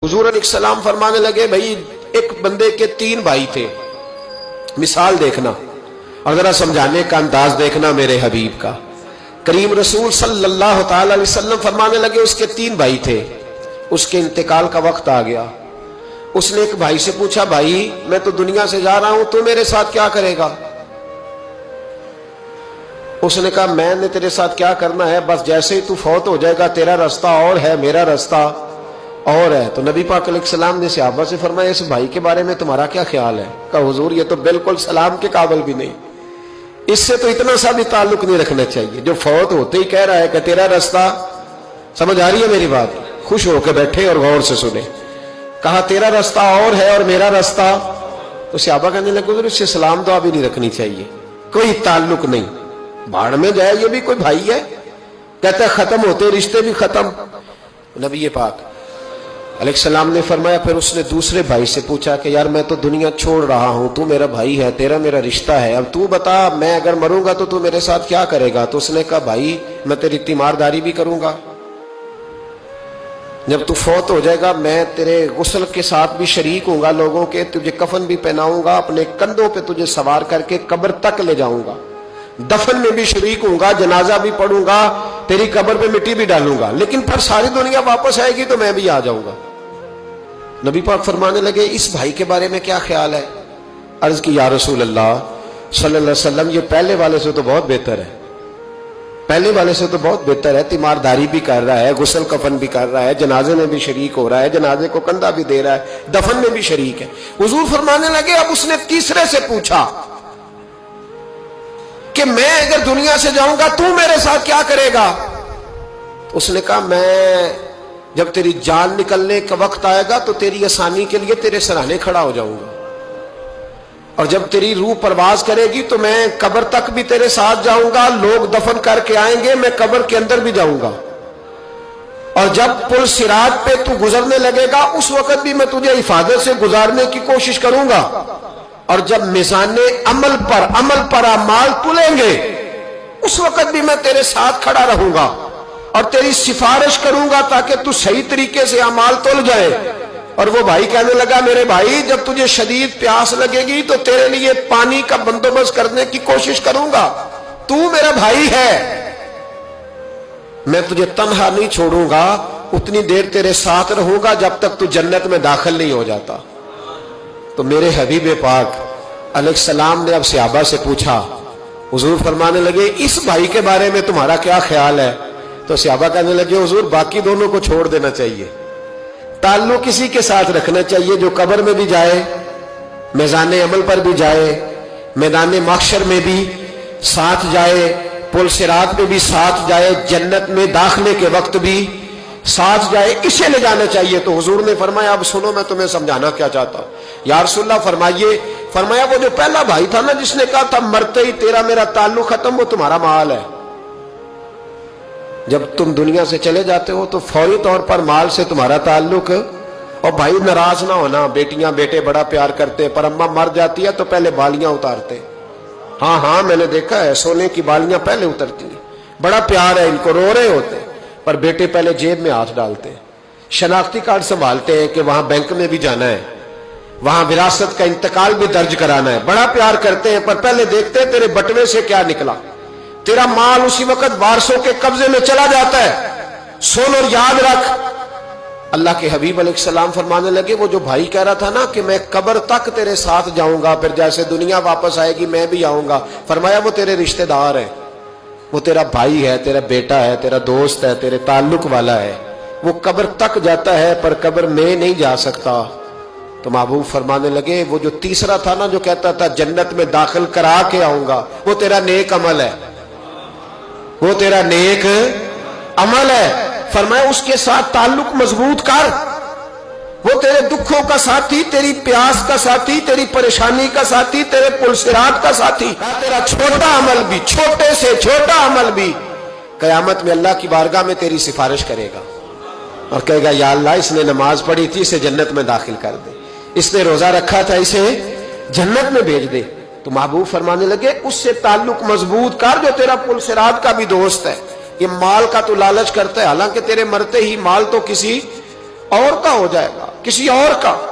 हुजूर अलैहिस्सलाम फरमाने लगे, भाई एक बंदे के 3 भाई थे, मिसाल देखना और जरा समझाने का अंदाज देखना मेरे हबीब का। करीम रसूल सल्लल्लाहु ताला अलैहि वसल्लम फरमाने लगे, उसके 3 भाई थे, उसके इंतकाल का वक्त आ गया। उसने एक भाई से पूछा, भाई मैं तो दुनिया से जा रहा हूं, तू मेरे साथ क्या करेगा? उसने कहा, मैंने तेरे साथ क्या करना है, बस जैसे ही तू फौत हो जाएगा तेरा रास्ता और है, मेरा रास्ता और है। तो नबी पाक अलैहिस्सलाम ने सहाबा से फरमाया, इस भाई के बारे में तुम्हारा क्या ख्याल है? कहा, हुजूर ये तो बिल्कुल सलाम के काबिल भी नहीं, इससे तो इतना सा भी ताल्लुक नहीं रखना चाहिए, जो फौत होते ही कह रहा है कि तेरा रास्ता। समझ आ रही है मेरी बात? खुश होकर बैठे और गौर से सुने। कहा तेरा रास्ता और है और मेरा रास्ता। तो सहाबा कहने लगे, हुजूर इससे सलाम दुआ भी नहीं रखनी चाहिए, कोई ताल्लुक नहीं, भाड़ में जाए, ये भी कोई भाई है? कहता है खत्म होते रिश्ते भी खत्म। नबी पाक अलैहिस्सलाम ने फरमाया, फिर उसने दूसरे भाई से पूछा कि यार मैं तो दुनिया छोड़ रहा हूं, तू मेरा भाई है, तेरा मेरा रिश्ता है, अब तू बता मैं अगर मरूंगा तो तू मेरे साथ क्या करेगा? तो उसने कहा, भाई मैं तेरी तीमारदारी भी करूंगा, जब तू फौत हो जाएगा मैं तेरे गुस्ल के साथ भी शरीक होऊंगा, लोगों के तुझे कफन भी पहनाऊंगा, अपने कंधों पे तुझे सवार करके कब्र तक ले जाऊंगा, दफन में भी शरीक होऊंगा, जनाजा भी पढ़ूंगा, तेरी कब्र पे मिट्टी भी डालूंगा, लेकिन फिर सारी दुनिया वापस आएगी तो मैं भी आ जाऊंगा। नबी पाक फरमाने लगे, इस भाई के बारे में क्या ख्याल है? अर्ज की, या रसूल अल्लाह सल्लल्लाहु अलैहि वसल्लम, ये पहले वाले से तो बहुत बेहतर है, पहले वाले से तो बहुत बेहतर है, तीमारदारी भी कर रहा है, गुस्ल कफन भी कर रहा है, जनाजे में भी शरीक हो रहा है, जनाजे को कंधा भी दे रहा है, दफन में भी शरीक है। हुजूर फरमाने लगे, अब उसने तीसरे से पूछा कि मैं अगर दुनिया से जाऊंगा तू मेरे साथ क्या करेगा? उसने कहा, मैं जब तेरी जान निकलने का वक्त आएगा तो तेरी आसानी के लिए तेरे सराहने खड़ा हो जाऊंगा, और जब तेरी रूह परवाज करेगी तो मैं कब्र तक भी तेरे साथ जाऊंगा, लोग दफन करके आएंगे, मैं कब्र के अंदर भी जाऊंगा, और जब पुल सिरात पे तू गुजरने लगेगा उस वक्त भी मैं तुझे हिफाजत से गुजारने की कोशिश करूंगा, और जब मिजाने अमल पर अमाल तुलेंगे उस वक्त भी मैं तेरे साथ खड़ा रहूंगा और तेरी सिफारिश करूंगा ताकि तू सही तरीके से अमाल तुल जाए। और वो भाई कहने लगा, मेरे भाई जब तुझे शदीद प्यास लगेगी तो तेरे लिए पानी का बंदोबस्त करने की कोशिश करूंगा, तू मेरा भाई है, मैं तुझे तन्हा नहीं छोड़ूंगा, उतनी देर तेरे साथ रहूंगा जब तक तू जन्नत में दाखिल नहीं हो जाता। तो मेरे हबीब पाक अलैहिस्सलाम ने अब सहाबा से पूछा, हुजूर फरमाने लगे, इस भाई के बारे में तुम्हारा क्या ख्याल है? तो सहाबा कहने लगे, हुजूर बाकी दोनों को छोड़ देना चाहिए, ताल्लुक किसी के साथ रखना चाहिए जो कब्र में भी जाए, मैदान अमल पर भी जाए, मैदान महशर में भी साथ जाए, पुल सिरात में भी साथ जाए, जन्नत में दाखिले के वक्त भी साथ जाए, इसे ले जाना चाहिए। तो हुजूर ने फरमाया, अब सुनो मैं तुम्हें समझाना क्या चाहता हूं। या रसूलल्लाह फरमाइए। फरमाया, वो जो पहला भाई था ना जिसने कहा था मरते ही तेरा मेरा ताल्लुक खत्म, वो तुम्हारा माल है। जब तुम दुनिया से चले जाते हो तो फौरी तौर पर माल से तुम्हारा ताल्लुक। और भाई नाराज ना होना, बेटियां बेटे बड़ा प्यार करते, पर अम्मा मर जाती है तो पहले बालियां उतारते। हाँ हाँ मैंने देखा है, सोने की बालियां पहले उतरती है, बड़ा प्यार है इनको, रो रहे होते, पर बेटे पहले जेब में हाथ डालते हैं, शनाख्ती कार्ड संभालते हैं कि वहां बैंक में भी जाना है, वहां विरासत का इंतकाल भी दर्ज कराना है, बड़ा प्यार करते हैं, पर पहले देखते हैं तेरे बटवे से क्या निकला। तेरा माल उसी वक्त वारसों के कब्जे में चला जाता है। सुन और याद रख, अल्लाह के हबीब अलैहिस्सलाम फरमाने लगे, वो जो भाई कह रहा था ना कि मैं कब्र तक तेरे साथ जाऊंगा, फिर जैसे दुनिया वापस आएगी मैं भी आऊंगा, फरमाया वो तेरे रिश्तेदार है, वो तेरा भाई है, तेरा बेटा है, तेरा दोस्त है, तेरे ताल्लुक वाला है, वो कब्र तक जाता है पर कब्र में नहीं जा सकता। तो महबूब फरमाने लगे, वो जो तीसरा था ना जो कहता था जन्नत में दाखिल करा के आऊंगा, वो तेरा नेक अमल है, वो तेरा नेक अमल है। फरमाया उसके साथ ताल्लुक मजबूत कर, वो तेरे दुखों का साथी, तेरी प्यास का साथी, तेरी परेशानी का साथी, तेरे पुलसिरात का साथी, तेरा छोटा अमल भी, छोटे से छोटा अमल भी कयामत में अल्लाह की बारगाह में तेरी सिफारिश करेगा और कहेगा, या अल्लाह इसने नमाज पढ़ी थी, इसे जन्नत में दाखिल कर दे, इसने रोजा रखा था, इसे जन्नत में भेज दे। तो महबूब फरमाने लगे, उससे ताल्लुक मजबूत कर जो तेरा पुलसिरात का भी दोस्त है। ये माल का तो लालच करता है, हालांकि तेरे मरते ही माल तो किसी اور کا ہو جائے گا، کسی اور کا۔